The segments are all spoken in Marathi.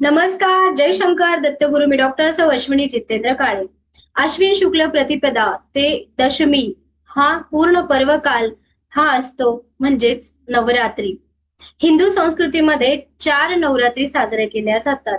नमस्कार, जय शंकर दत्तगुरु. मी डॉक्टर अश्विनी जितेंद्र काळे. अश्विन शुक्ल प्रतिपदा ते दशमी हा पूर्ण पर्वकाल हा असतो म्हणजेच नवरात्री. हिंदू संस्कृतीमध्ये 4 नवरात्री साजरे केल्या जातात.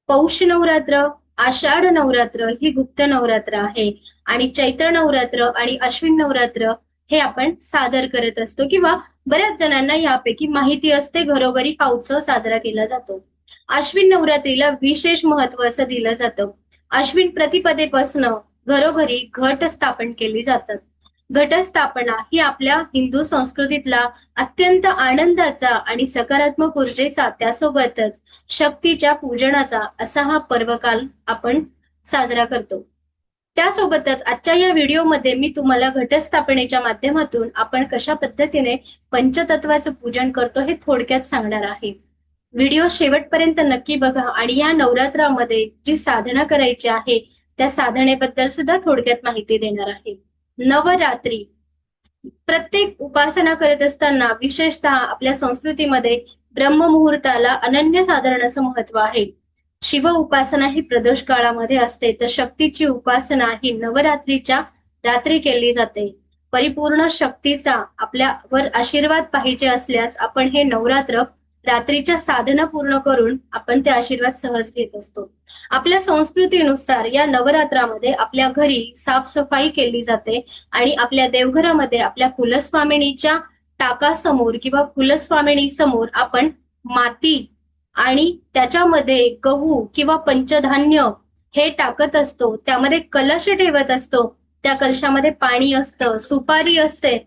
पौष नवरात्र, आषाढ नवरात्र ही गुप्त नवरात्र आहे आणि चैत्र नवरात्र आणि अश्विन नवरात्र हे आपण सादर करत असतो किंवा बऱ्याच जणांना यापैकी माहिती असते. घरोघरी हा उत्सव साजरा केला जातो. अश्विन नवरात्रीला विशेष महत्व असं दिलं जातं. अश्विन प्रतिपदेपासून घरोघरी घट स्थापन केली जातात. घटस्थापना ही आपल्या हिंदू संस्कृतीतला अत्यंत आनंदाचा आणि सकारात्मक ऊर्जेचा त्यासोबतच शक्तीच्या पूजनाचा असा हा पर्वकाल आपण साजरा करतो. त्यासोबतच आजच्या या व्हिडिओमध्ये मी तुम्हाला घटस्थापनेच्या माध्यमातून आपण कशा पद्धतीने पंचतत्वाचं पूजन करतो हे थोडक्यात सांगणार आहे. व्हिडिओ शेवटपर्यंत नक्की बघा आणि या नवरात्रामध्ये जी साधना करायची आहे त्या साधनेबद्दल सुद्धा थोडक्यात माहिती देणार आहे. नवरात्री प्रत्येक उपासना करत असताना विशेषतः आपल्या संस्कृतीमध्ये ब्रह्ममुहूर्ताला अनन्यसाधारण असं महत्व आहे. शिव उपासना ही प्रदोष काळामध्ये असते तर शक्तीची उपासना ही नवरात्रीच्या रात्री केली जाते. परिपूर्ण शक्तीचा आपल्यावर आशीर्वाद पाहिजे असल्यास आपण हे नवरात्र रात्रीच्या साधना पूर्ण करून आपण ते आशीर्वाद सहज घेत असतो. आपल्या संस्कृतीनुसार या नवरात्रामध्ये आपल्या घरी साफसफाई केली जाते आणि आपल्या देवघरामध्ये आपल्या कुलस्वामिनीच्या टाकासमोर किंवा कुलस्वामिनी समोर आपण माती आणि त्याच्यामध्ये गहू किंवा पंचधान्य हे टाकत असतो. त्यामध्ये कलश ठेवत असतो. त्या कलशामध्ये पाणी असतं, सुपारी असते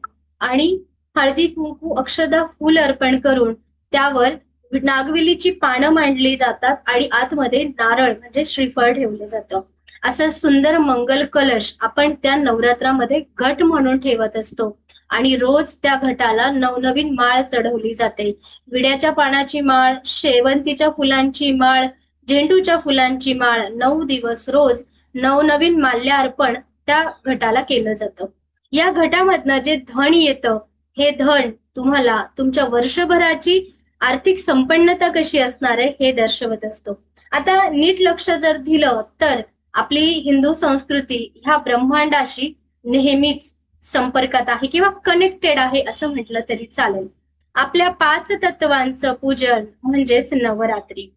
आणि हळदी कुंकू अक्षदा फूल अर्पण करून त्यावर नागवेलीची पानं मांडली जातात आणि आतमध्ये नारळ म्हणजे श्रीफळ ठेवलं जातं. असं सुंदर मंगल कलश आपण त्या नवरात्रामध्ये घट म्हणून ठेवत असतो आणि रोज त्या घटाला नवनवीन माळ चढवली जाते. विड्याच्या पानाची माळ, शेवंतीच्या फुलांची माळ, झेंडूच्या फुलांची माळ 9 दिवस रोज नवनवीन माल्य अर्पण त्या घटाला केलं जातं. या घटामधनं जे धन येतं हे धन तुम्हाला तुमच्या वर्षभराची आर्थिक संपन्नता कशी असणार आहे हे दर्शवत असतो. आता नीट लक्ष जर दिलं तर आपली हिंदू संस्कृती ह्या ब्रह्मांडाशी नेहमीच संपर्कात आहे किंवा कनेक्टेड आहे असं म्हटलं तरी चालेल. आपल्या 5 तत्वांचं पूजन म्हणजेच नवरात्री.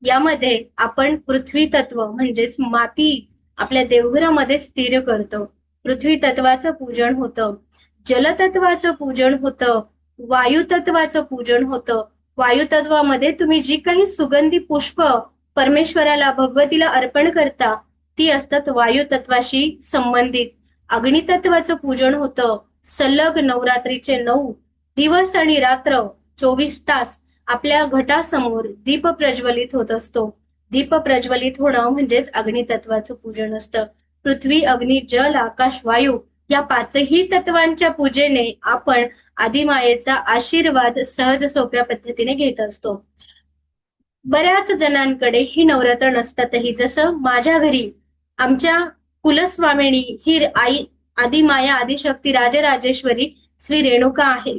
यामध्ये आपण पृथ्वी तत्व म्हणजेच माती आपल्या देवघरामध्ये स्थिर करतो. पृथ्वी तत्वाचं पूजन होतं, जलतत्वाचं पूजन होतं, वायू तत्वाचं पूजन होतं. वायू तत्वामध्ये तुम्ही जी काही सुगंधी पुष्प परमेश्वराला भगवतीला अर्पण करता ती असतात वायू तत्वाशी संबंधित. अग्नितत्वाचं पूजन होतं. सलग नवरात्रीचे 9 दिवस आणि रात्र 24 तास आपल्या घटासमोर दीप प्रज्वलित होत असतो. दीप प्रज्वलित होणं म्हणजेच अग्नितत्वाचं पूजन असतं. पृथ्वी, अग्नी, जल, आकाश, वायू या 5ही तत्वांच्या पूजेने आपण आदिमायेचा आशीर्वाद सहज सोप्या पद्धतीने घेत असतो. बऱ्याच जणांकडे ही नवरात्र नसतातही. जसं माझ्या घरी आमच्या कुलस्वामिनी ही आई आदिमाया, आदिशक्ती, राजराजेश्वरी श्री रेणुका आहे.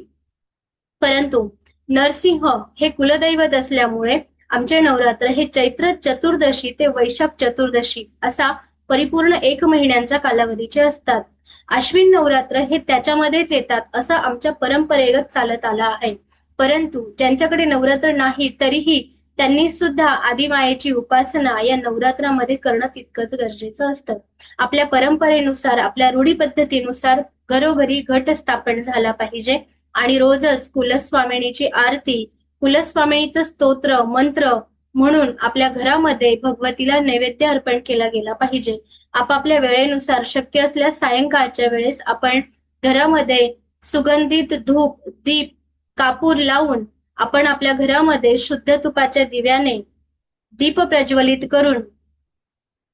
परंतु नरसिंह हे कुलदैवत असल्यामुळे आमचे नवरात्र हे चैत्र चतुर्दशी ते वैशाख चतुर्दशी असा परिपूर्ण 1 महिन्यांच्या कालावधीचे असतात. अश्विन नवरात्र हे त्याच्यामध्येच येतात असं आमच्या परंपरेगत चालत आलं आहे. परंतु ज्यांच्याकडे नवरात्र नाही तरीही त्यांनी सुद्धा आदिमायेची उपासना या नवरात्रामध्ये करणं तितकंच गरजेचं असतं. आपल्या परंपरेनुसार, आपल्या रूढी पद्धतीनुसार घरोघरी घट स्थापन झाला पाहिजे आणि रोजच कुलस्वामिनीची आरती, कुलस्वामिनीचं स्तोत्र, मंत्र म्हणून आपल्या घरामध्ये भगवतीला नैवेद्य अर्पण केला गेला पाहिजे. आपापल्या वेळेनुसार शक्य असल्यास सायंकाळच्या वेळेस आपण घरामध्ये सुगंधित धूप, दीप, कापूर लावून आपण आपल्या घरामध्ये शुद्ध तुपाच्या दिव्याने दीप प्रज्वलित करून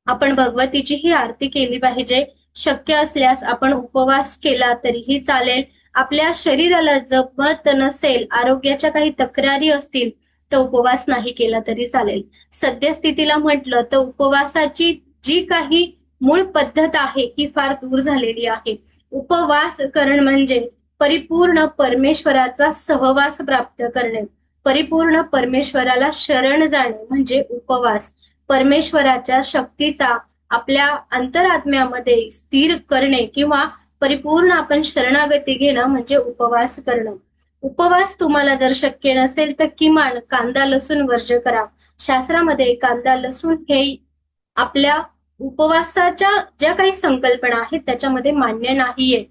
आपण भगवतीची ही आरती केली पाहिजे. शक्य असल्यास आपण उपवास केला तरीही चालेल. आपल्या शरीराला जमत नसेल, आरोग्याच्या काही तक्रारी असतील तर उपवास नाही केला तरी चालेल. सद्यस्थितीला म्हटलं तर उपवासाची जी काही मूळ पद्धत आहे ही फार दूर झालेली आहे. उपवास करण म्हणजे परिपूर्ण परमेश्वराचा सहवास प्राप्त करणे. परिपूर्ण परमेश्वराला शरण जाणे म्हणजे उपवास. परमेश्वराच्या शक्तीचा आपल्या अंतरात्म्यामध्ये स्थिर करणे किंवा परिपूर्ण आपण शरणागती घेणं म्हणजे उपवास करणं. उपवास तुम्हाला जर शक्य नसेल तर किमान कांदा लसूण वर्ज्य करा. शास्त्रामध्ये कांदा लसूण हे आपल्या उपवासाच्या ज्या काही संकल्पना आहेत त्याच्यामध्ये मान्य नाहीये.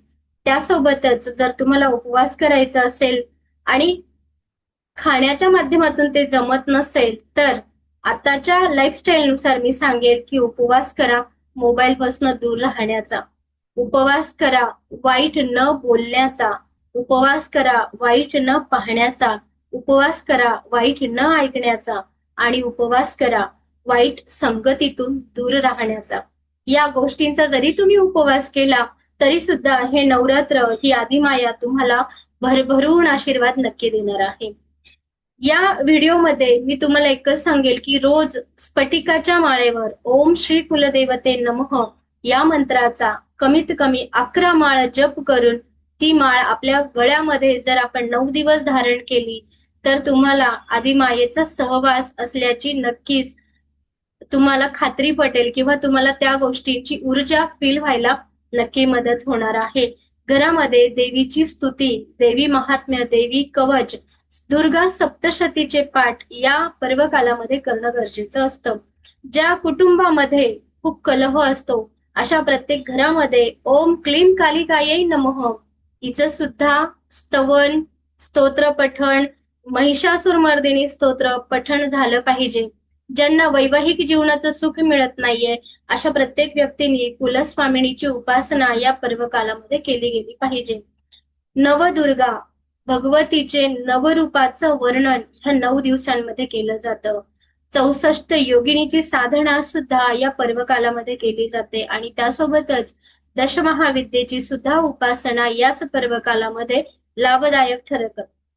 त्यासोबतच जर तुम्हाला उपवास करायचा असेल आणि खाण्याच्या माध्यमातून ते जमत नसेल तर आताच्या लाईफस्टाईलनुसार मी सांगेल की उपवास करा मोबाईल पासून दूर राहण्याचा, उपवास करा वाईट न बोलण्याचा, उपवास करा वाईट न पाहण्याचा, उपवास करा वाईट न ऐकण्याचा आणि उपवास करा वाईट संगतीतून दूर राहण्याचा. या गोष्टींचा जरी तुम्ही उपवास केला तरी सुद्धा हे नवरात्र ही आदिमाया तुम्हाला भरभरून आशीर्वाद नक्की देणार आहे. या व्हिडिओमध्ये मी तुम्हाला एकच सांगेल की रोज स्फटिकाच्या माळेवर ओम श्री कुलदेवते नमः या मंत्राचा कमीत कमी 11 माळ जप करून ती माळ आपल्या गळ्यामध्ये जर आपण 9 दिवस धारण केली तर तुम्हाला आदिमायेचा सहवास असल्याची नक्कीच तुम्हाला खात्री पटेल किंवा तुम्हाला त्या गोष्टींची ऊर्जा फील व्हायला नक्की मदत होणार आहे. घरामध्ये देवीची स्तुती, देवी महात्म्य, देवी कवच, दुर्गा सप्तशतीचे पाठ या पर्वकालामध्ये करणं गरजेचं असतं. ज्या कुटुंबामध्ये खूप कलह असतो अशा प्रत्येक घरामध्ये ओम क्लीम कालिकायै नमः हिचं सुद्धा स्तवन, स्तोत्र पठण, महिषासुरमर्दिनी स्तोत्र पठण झालं पाहिजे. ज्यांना वैवाहिक जीवनाचं सुख मिळत नाहीये अशा प्रत्येक व्यक्तींनी कुलस्वामिनीची उपासना या पर्वकालामध्ये केली गेली पाहिजे. नवदुर्गा भगवतीचे नवरूपाचं वर्णन ह्या 9 दिवसांमध्ये केलं जातं. 64 योगिनीची साधना सुद्धा या पर्वकालामध्ये केली जाते आणि त्यासोबतच दशमहाविद्येची सुद्धा उपासना याच पर्वकालामध्ये लाभदायक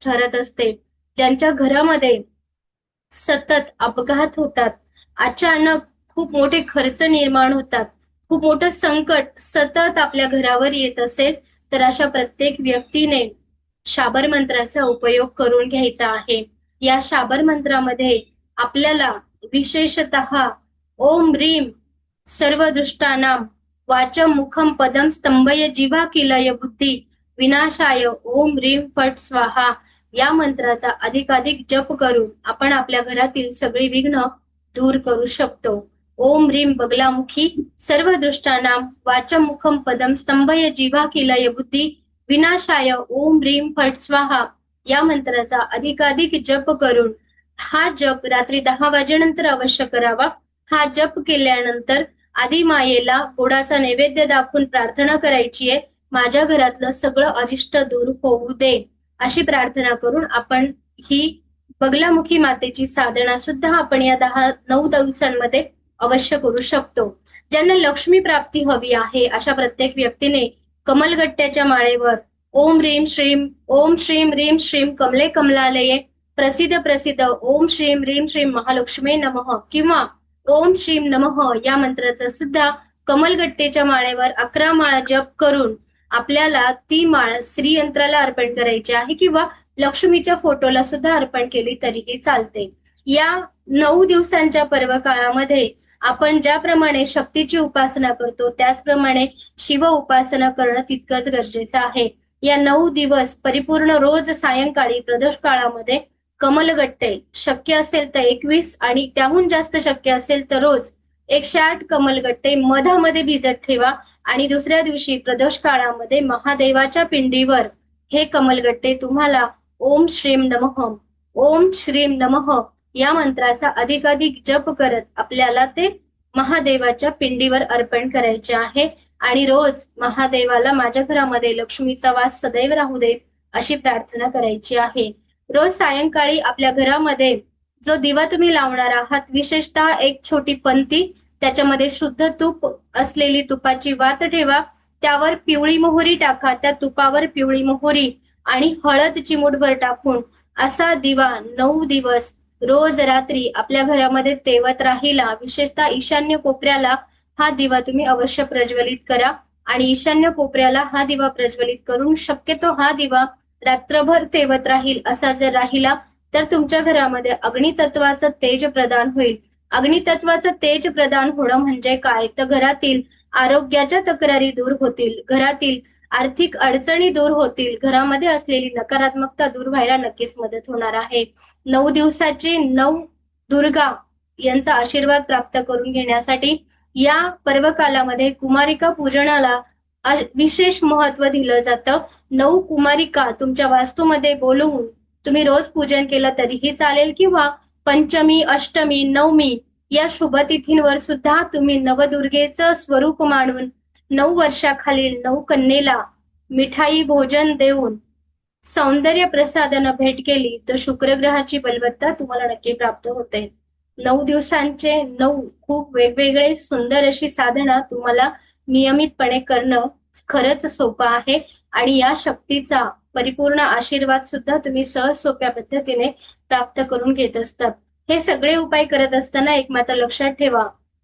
ठरत असते. ज्यांच्या घरामध्ये सतत अपघात होतात, अचानक खूप मोठे खर्च निर्माण होतात, खूप मोठं संकट सतत आपल्या घरावर येत असेल तर अशा प्रत्येक व्यक्तीने शाबर मंत्राचा उपयोग करून घ्यायचा आहे. या शाबर मंत्रामध्ये आपल्याला विशेषतः ओम ह्रीम सर्व दृष्टानाम वाचम मुखम पदम स्तंभय जिव्हा किलय बुद्धी विनाशाय ओम ह्रीम फट स्वाहा या मंत्राचा अधिकाधिक जप करून आपण आपल्या घरातील सगळी विघ्न दूर करू शकतो. ओम ह्रीम बगलामुखी सर्व दृष्टानाम वाचम मुखम पदम स्तंभय जिव्हा किलय बुद्धी विनाशाय ओम ह्रीम फट स्वाहा या मंत्राचा अधिकाधिक जप करून हा जप रात्री 10 वाजेनंतर अवश्य करावा. हा जप केल्यानंतर आदिमायेला गोडाचा नैवेद्य दाखवून प्रार्थना करायची आहे, माझ्या घरातलं सगळं अरिष्ट दूर होऊ दे अशी प्रार्थना करून आपण ही बगलामुखी मातेची साधना सुद्धा आपण या 9 दिवसांमध्ये अवश्य करू शकतो. ज्यांना लक्ष्मी प्राप्ती हवी आहे अशा प्रत्येक व्यक्तीने कमलगट्ट्याच्या माळेवर ओम श्रीम ह्रीम श्रीम कमले कमलालये प्रसिद्ध प्रसिद्ध ओम श्रीम ह्रीम श्रीम महालक्ष्मी नमः किंवा ओम श्रीम नमः या मंत्राचा सुद्धा कमलगट्टेच्या माळेवर 11 माळा जप करून आपल्याला ती माळ श्रीयंत्राला अर्पण करायची आहे किंवा लक्ष्मीच्या फोटोला सुद्धा अर्पण केली तरीही चालते. या 9 दिवसांच्या पर्वकाळामध्ये आपण ज्याप्रमाणे शक्तीची उपासना करतो त्याचप्रमाणे शिव उपासना करणं तितकंच गरजेचं आहे. या 9 दिवस परिपूर्ण रोज सायंकाळी प्रदोष काळामध्ये कमलगट्टे शक्य असेल तर 21 आणि त्याहून जास्त शक्य असेल तर रोज 108 कमलगट्टे मधामध्ये भिजत ठेवा आणि दुसऱ्या दिवशी प्रदोष काळामध्ये महादेवाच्या पिंडीवर हे कमलगट्टे तुम्हाला ओम श्रीम नमः या मंत्राचा अधिकाधिक जप करत आपल्याला ते महादेवाच्या पिंडीवर अर्पण करायचे आहे आणि रोज महादेवाला माझ्या घरामध्ये लक्ष्मीचा वास सदैव राहू दे अशी प्रार्थना करायची आहे. रोज सायंकाळी आपल्या घरामध्ये जो दिवा तुम्ही लावणार आहात विशेषतः एक छोटी पंती त्याच्यामध्ये शुद्ध तूप असलेली तुपाची वात ठेवा, त्यावर पिवळी मोहरी टाका, त्या तुपावर पिवळी मोहरी आणि हळद चिमूटभर टाकून असा दिवा 9 दिवस रोज रात्री आपल्या घरामध्ये तेवत राहिला. विशेषतः ईशान्य कोपऱ्याला हा दिवा तुम्ही अवश्य प्रज्वलित करा आणि ईशान्य कोपऱ्याला हा दिवा प्रज्वलित करून शक्यतो हा दिवा रात्रभर तेवत राहील. असा जर राहिला तर तुमच्या घरामध्ये अग्नितत्वाचं तेज प्रदान होईल. अग्नितत्वाचं तेज प्रदान होणं म्हणजे काय, तर घरातील आरोग्याच्या तक्रारी दूर होतील, घरातील आर्थिक अडचणी दूर होतील, घरामध्ये असलेली नकारात्मकता दूर व्हायला नक्कीच मदत होणार आहे. 9 दिवसाची 9 दुर्गा यांचा आशीर्वाद प्राप्त करून घेण्यासाठी या पर्वकालामध्ये कुमारिका पूजनाला विशेष महत्व दिलं जातं. 9 कुमारिका तुमच्या वास्तूमध्ये बोलवून तुम्ही रोज पूजन केलं तरीही चालेल, किंवा पंचमी, अष्टमी, नवमी या शुभतिथींवर सुद्धा तुम्ही नवदुर्गेचं स्वरूप मानून 9 वर्षाखालील 9 कन्येला मिठाई भोजन देऊन सौंदर्य प्रसादानं भेट केली तर शुक्रग्रहाची बलवत्ता तुम्हाला नक्की प्राप्त होते. 9 दिवसांचे 9 खूप वेगवेगळे सुंदर अशी साधना तुम्हाला नियमितपणे करणं खरंच सोपं आहे आणि या शक्तीचा परिपूर्ण आशीर्वाद सुद्धा तुम्ही सहज सोप्या पद्धतीने प्राप्त करून घेत असतात. हे सगळे उपाय करत असताना एक मात्र लक्षात ठेवा,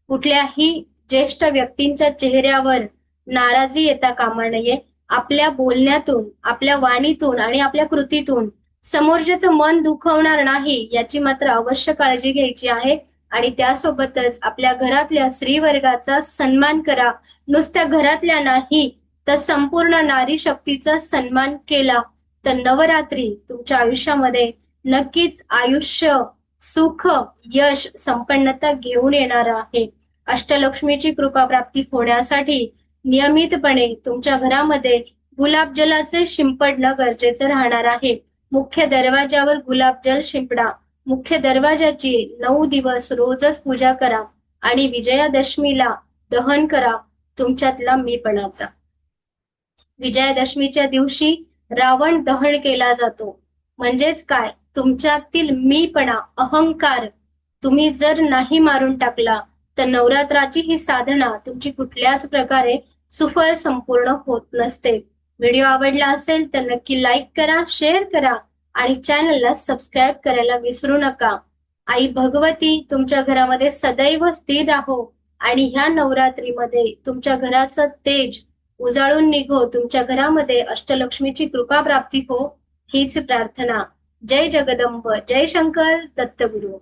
कुठल्याही ज्येष्ठ व्यक्तींच्या चेहऱ्यावर नाराजी येता कामा नये. आपल्या बोलण्यातून, आपल्या वाणीतून आणि आपल्या कृतीतून समोरच्याचं मन दुखवणार नाही याची मात्र अवश्य काळजी घ्यायची आहे. आणि त्यासोबतच आपल्या घरातल्या स्त्रीवर्गाचा सन्मान करा. नुसत्या घरातल्या नाही तर संपूर्ण नारी शक्तीचा सन्मान केला तर नवरात्री तुमच्या आयुष्यामध्ये नक्कीच आयुष्य, सुख, यश, संपन्नता घेऊन येणार आहे. अष्टलक्ष्मीची कृपा प्राप्ती होण्यासाठी नियमितपणे तुमच्या घरामध्ये गुलाबजलाचे शिंपडणं गरजेचं राहणार आहे. मुख्य दरवाजावर गुलाबजल शिंपडा. मुख्य दरवाजाची 9 दिवस रोजच पूजा करा आणि विजयादशमीला दहन करा तुमच्यातला मीपणाचा. विजयादशमीच्या दिवशी रावण दहन केला जातो. म्हणजेच काय, तुमच्यातील मीपणा, अहंकार तुम्ही जर नाही मारून टाकला तर नवरात्राची ही साधना तुमची कुठल्याच प्रकारे सुफळ संपूर्ण होत नसते. व्हिडिओ आवडला असेल तर नक्की लाईक करा, शेअर करा आणि चॅनलला सबस्क्राईब करायला विसरू नका. आई भगवती तुमच्या घरामध्ये सदैव स्थिर राहो आणि ह्या नवरात्रीमध्ये तुमच्या घराचं तेज उजाळून निघो, तुमच्या घरामध्ये अष्टलक्ष्मीची कृपा प्राप्ती हो, हीच प्रार्थना. जय जगदंब, जय शंकर दत्तगुरु.